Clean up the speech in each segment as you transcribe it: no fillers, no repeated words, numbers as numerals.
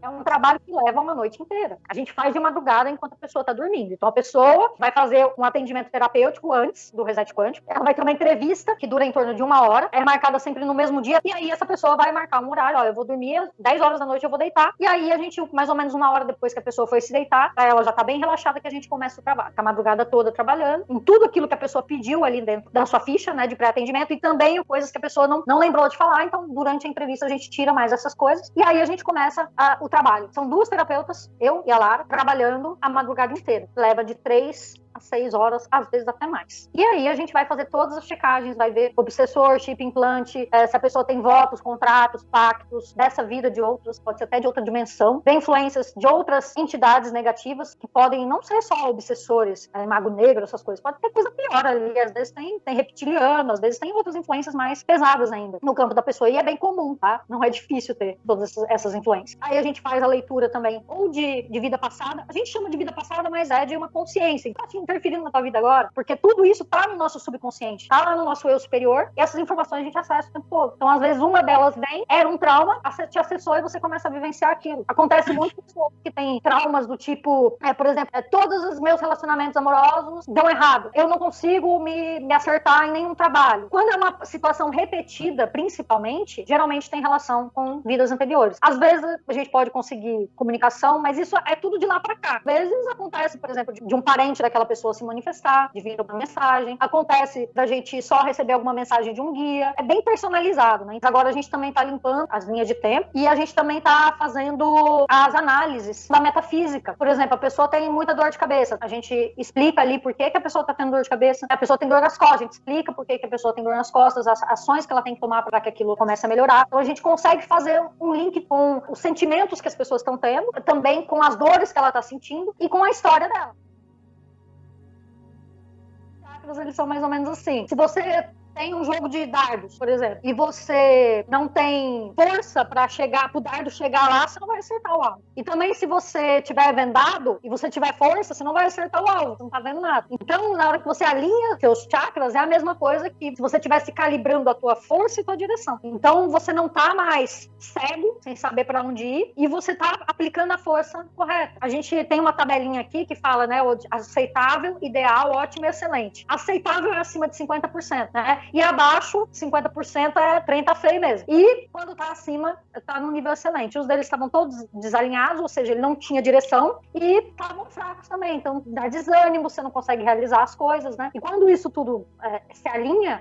é um trabalho que leva uma noite inteira. A gente faz de madrugada enquanto a pessoa está dormindo. Então a pessoa vai fazer um atendimento terapêutico antes do reset quântico, ela vai ter uma entrevista que dura em torno de 1 hora, é marcada sempre no mesmo dia, e aí essa pessoa vai marcar um horário, ó, eu vou dormir às 10 horas da noite, eu vou deitar, e aí a gente, mais ou menos 1 hora depois que a pessoa foi se deitar, ela já tá bem relaxada que a gente começa o trabalho. Fica a madrugada toda trabalhando, em tudo aquilo que a pessoa pediu ali dentro da sua ficha, né, de pré-atendimento, e também coisas que a pessoa não lembrou de falar, então durante a entrevista a gente tira mais essas coisas, e aí a gente começa o trabalho. São 2 terapeutas, eu e a Lara, trabalhando a madrugada inteira. Leva de 3 a 6 horas, às vezes até mais. E aí a gente vai fazer todas as checagens, vai ver obsessor, chip, implante, se a pessoa tem votos, contratos, pactos, dessa vida, de outras, pode ser até de outra dimensão, tem influências de outras entidades negativas, que podem não ser só obsessores, mago negro, essas coisas, pode ter coisa pior ali, às vezes tem reptiliano, às vezes tem outras influências mais pesadas ainda no campo da pessoa, e é bem comum, tá? Não é difícil ter todas essas influências. Aí a gente faz a leitura também, ou de vida passada, a gente chama de vida passada, mas é de uma consciência, então, interferindo na tua vida agora, porque tudo isso tá no nosso subconsciente, tá lá no nosso eu superior, e essas informações a gente acessa o tempo todo. Então, às vezes, uma delas vem, era um trauma, te acessou e você começa a vivenciar aquilo. Acontece muito com pessoas que têm traumas do tipo, por exemplo, todos os meus relacionamentos amorosos dão errado, eu não consigo me acertar em nenhum trabalho. Quando é uma situação repetida, principalmente, geralmente tem relação com vidas anteriores. Às vezes, a gente pode conseguir comunicação, mas isso é tudo de lá pra cá. Às vezes, acontece, por exemplo, de um parente daquela pessoa se manifestar, de vir uma mensagem. Acontece da gente só receber alguma mensagem de um guia. É bem personalizado, né? Agora a gente também tá limpando as linhas de tempo e a gente também tá fazendo as análises da metafísica. Por exemplo, a pessoa tem muita dor de cabeça. A gente explica ali por que a pessoa tá tendo dor de cabeça. A pessoa tem dor nas costas. A gente explica por que a pessoa tem dor nas costas, as ações que ela tem que tomar para que aquilo comece a melhorar. Então a gente consegue fazer um link com os sentimentos que as pessoas estão tendo, também com as dores que ela tá sentindo e com a história dela. Eles são mais ou menos assim. Se você tem um jogo de dardos, por exemplo, e você não tem força para chegar, pro dardo chegar lá, você não vai acertar o alvo. E também, se você tiver vendado e você tiver força, você não vai acertar o alvo, você não tá vendo nada. Então, na hora que você alinha seus chakras, é a mesma coisa que se você estivesse calibrando a tua força e tua direção. Então, você não tá mais cego, sem saber para onde ir, e você tá aplicando a força correta. A gente tem uma tabelinha aqui que fala, né, aceitável, ideal, ótimo e excelente. Aceitável é acima de 50%, né? E abaixo, 50% é trem tá feio mesmo. E quando tá acima, tá no nível excelente. Os deles estavam todos desalinhados, ou seja, ele não tinha direção e estavam fracos também. Então dá desânimo, você não consegue realizar as coisas, né? E quando isso tudo se alinha,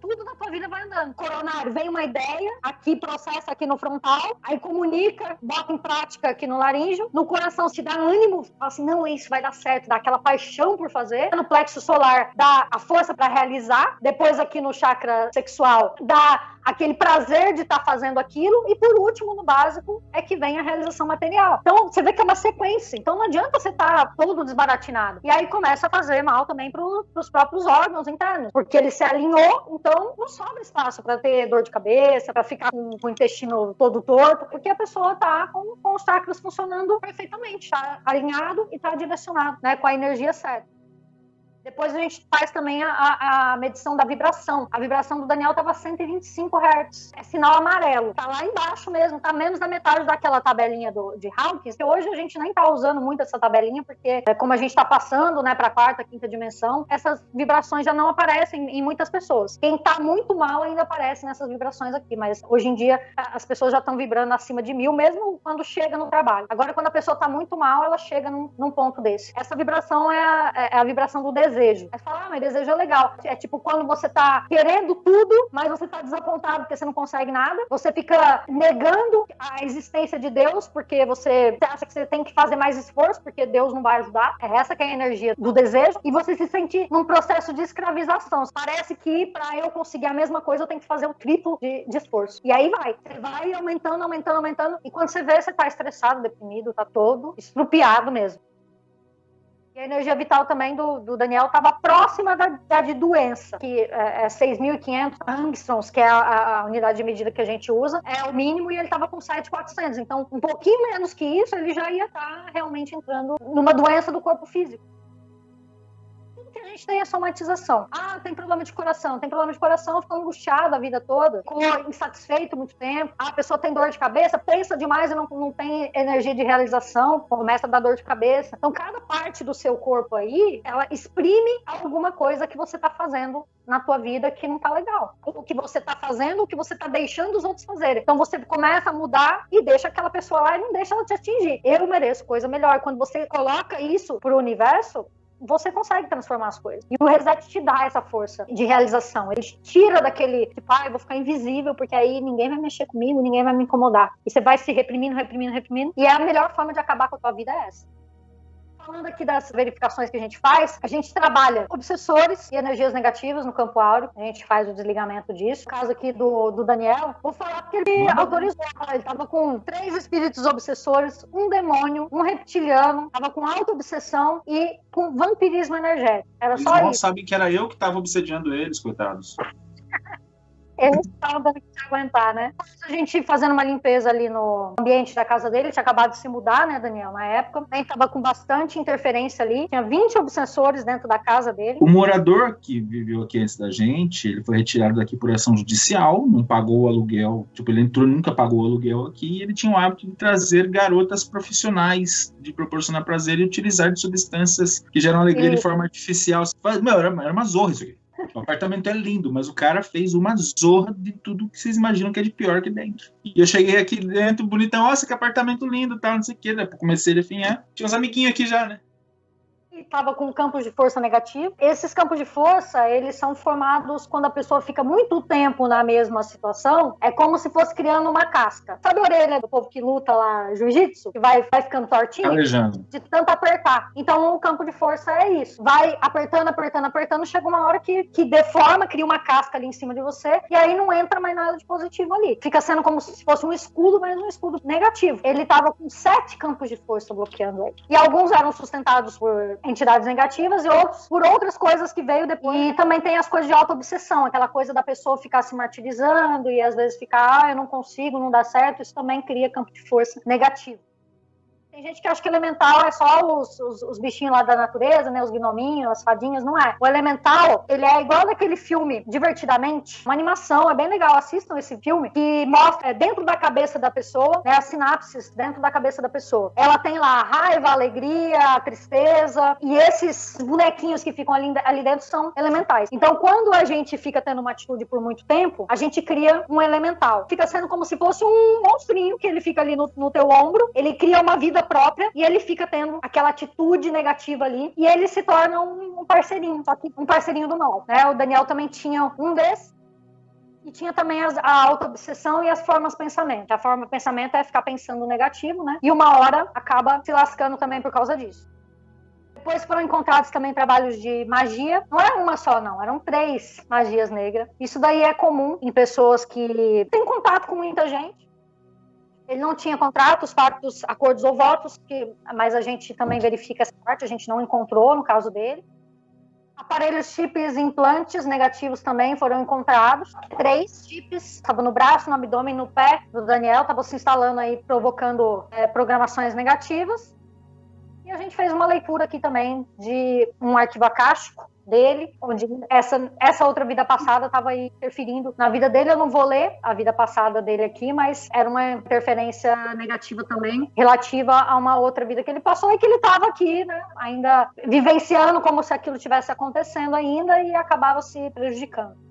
tudo na tua vida vai andando. Coronário, vem uma ideia, aqui processa aqui no frontal, aí comunica, bota em prática aqui no laríngeo, no coração te dá ânimo, fala assim, não, isso vai dar certo, dá aquela paixão por fazer, no plexo solar dá a força para realizar, depois aqui no chakra sexual dá aquele prazer de estar fazendo aquilo, e por último, no básico, é que vem a realização material. Então, você vê que é uma sequência, então não adianta você estar todo desbaratinado. E aí começa a fazer mal também para os próprios órgãos internos, porque ele se alinhou, então não sobra espaço para ter dor de cabeça, para ficar com o intestino todo torto, porque a pessoa está com os chakras funcionando perfeitamente, está alinhado e está direcionado, né, com a energia certa. Depois a gente faz também a medição da vibração. A vibração do Daniel estava 125 Hz. É sinal amarelo. Tá lá embaixo mesmo. Tá menos da metade daquela tabelinha de Hawkins, que hoje a gente nem tá usando muito essa tabelinha, porque como a gente tá passando, né, pra quarta, quinta dimensão, essas vibrações já não aparecem em muitas pessoas. Quem tá muito mal ainda aparece nessas vibrações aqui, mas hoje em dia as pessoas já estão vibrando acima de 1000, mesmo quando chega no trabalho. Agora, quando a pessoa tá muito mal, ela chega num ponto desse. Essa vibração é a vibração do desejo. Aí fala, mas desejo é legal. É tipo quando você tá querendo tudo, mas você tá desapontado porque você não consegue nada. Você fica negando a existência de Deus porque você acha que você tem que fazer mais esforço porque Deus não vai ajudar. É essa que é a energia do desejo. E você se sente num processo de escravização. Parece que pra eu conseguir a mesma coisa eu tenho que fazer o triplo de esforço. E aí vai. Você vai aumentando. E quando você vê, você tá estressado, deprimido, tá todo estrupiado mesmo. E a energia vital também do Daniel estava próxima da de doença, que é 6.500 angstroms, que é a unidade de medida que a gente usa, é o mínimo, e ele estava com 7.400. Então, um pouquinho menos que isso, ele já ia estar realmente entrando numa doença do corpo físico. que a gente tem a somatização. Tem problema de coração. Tem problema de coração, ficou angustiado a vida toda, ficou insatisfeito muito tempo. A pessoa tem dor de cabeça, pensa demais e não tem energia de realização, começa a dar dor de cabeça. Então, cada parte do seu corpo aí, ela exprime alguma coisa que você tá fazendo na tua vida que não tá legal. O que você tá fazendo, o que você tá deixando os outros fazerem. Então, você começa a mudar e deixa aquela pessoa lá e não deixa ela te atingir. Eu mereço coisa melhor. Quando você coloca isso pro universo, você consegue transformar as coisas. E o reset te dá essa força de realização. Ele te tira daquele, tipo, eu vou ficar invisível, porque aí ninguém vai mexer comigo, ninguém vai me incomodar. E você vai se reprimindo. E a melhor forma de acabar com a tua vida é essa. Falando aqui das verificações que a gente faz, a gente trabalha obsessores e energias negativas no campo áureo. A gente faz o desligamento disso. No caso aqui do Daniel, vou falar porque ele autorizou. Ele estava com 3 espíritos obsessores, um demônio, um reptiliano, estava com auto-obsessão e com vampirismo energético. Era Eles só mal isso. sabem que era eu que estava obsediando eles, coitados. Eles estavam dando que se aguentar, né? A gente fazendo uma limpeza ali no ambiente da casa dele, tinha acabado de se mudar, né, Daniel, na época. Também tava com bastante interferência ali. Tinha 20 obsessores dentro da casa dele. O morador que viveu aqui antes da gente, ele foi retirado daqui por ação judicial, não pagou o aluguel. Tipo, ele entrou, nunca pagou o aluguel aqui, e ele tinha o hábito de trazer garotas profissionais, de proporcionar prazer e utilizar de substâncias que geram alegria de forma artificial. Era uma zorra isso aqui. O apartamento é lindo, mas o cara fez uma zorra de tudo que vocês imaginam que é de pior aqui dentro. E eu cheguei aqui dentro, bonitão, nossa, que apartamento lindo, tal, não sei o que. Daí comecei a definhar. Tinha uns amiguinhos aqui já, né? Estava com campos de força negativo. Esses campos de força, eles são formados quando a pessoa fica muito tempo na mesma situação. É como se fosse criando uma casca. Sabe a orelha do povo que luta lá, jiu-jitsu? Que vai ficando tortinho? Calejando. De tanto apertar. Então, o campo de força é isso. Vai apertando, chega uma hora que deforma, cria uma casca ali em cima de você, e aí não entra mais nada de positivo ali. Fica sendo como se fosse um escudo, mas um escudo negativo. Ele estava com 7 campos de força bloqueando ele. E alguns eram sustentados por entidades negativas e outros por outras coisas que veio depois. E também tem as coisas de auto-obsessão, aquela coisa da pessoa ficar se martirizando e às vezes ficar, eu não consigo, não dá certo. Isso também cria campo de força negativo. Tem gente que acha que elemental é só os bichinhos lá da natureza, né? Os gnominhos, as fadinhas, não é. O elemental, ele é igual naquele filme Divertidamente, uma animação, é bem legal, assistam esse filme, que mostra dentro da cabeça da pessoa, né? As sinapses dentro da cabeça da pessoa. Ela tem lá a raiva, a alegria, a tristeza, e esses bonequinhos que ficam ali dentro são elementais. Então, quando a gente fica tendo uma atitude por muito tempo, a gente cria um elemental. Fica sendo como se fosse um monstrinho que ele fica ali no teu ombro, ele cria uma vida própria e ele fica tendo aquela atitude negativa ali e ele se torna um parceirinho, só que um parceirinho do mal, né? O Daniel também tinha um desses e tinha também a auto-obsessão e as formas pensamento. A forma pensamento é ficar pensando negativo, né? E uma hora acaba se lascando também por causa disso. Depois foram encontrados também trabalhos de magia. Não era uma só, não. Eram 3 magias negras. Isso daí é comum em pessoas que têm contato com muita gente. Ele não tinha contratos, pactos, acordos ou votos, mas a gente também verifica essa parte, a gente não encontrou no caso dele. Aparelhos, chips, implantes negativos também foram encontrados. 3 chips, estavam no braço, no abdômen, no pé do Daniel, estavam se instalando aí, provocando programações negativas. E a gente fez uma leitura aqui também de um arquivo acástico dele, onde essa outra vida passada estava aí interferindo na vida dele. Eu não vou ler a vida passada dele aqui, mas era uma interferência negativa também, relativa a uma outra vida que ele passou e que ele estava aqui, né, ainda vivenciando como se aquilo estivesse acontecendo ainda e acabava se prejudicando.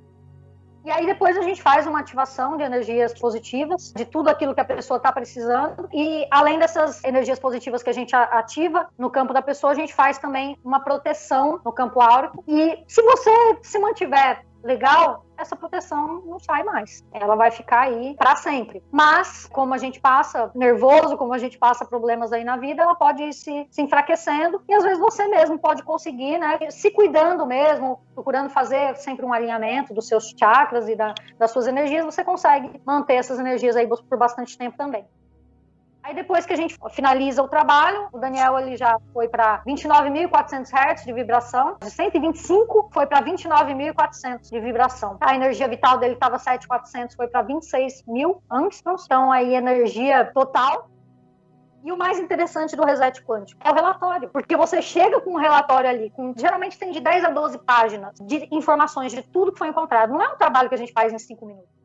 E aí depois a gente faz uma ativação de energias positivas, de tudo aquilo que a pessoa está precisando. E além dessas energias positivas que a gente ativa no campo da pessoa, a gente faz também uma proteção no campo áurico. E se você se mantiver legal, essa proteção não sai mais. Ela vai ficar aí para sempre. Mas, como a gente passa nervoso, como a gente passa problemas aí na vida, ela pode ir se enfraquecendo e às vezes você mesmo pode conseguir, né, se cuidando mesmo, procurando fazer sempre um alinhamento dos seus chakras e das suas energias, você consegue manter essas energias aí por bastante tempo também. Aí depois que a gente finaliza o trabalho, o Daniel ele já foi para 29.400 Hz de vibração, de 125 foi para 29.400 de vibração. A energia vital dele estava 7.400, foi para 26.000 angstroms, então aí energia total. E o mais interessante do reset quântico é o relatório, porque você chega com um relatório ali, geralmente tem de 10 a 12 páginas de informações de tudo que foi encontrado. Não é um trabalho que a gente faz em 5 minutos.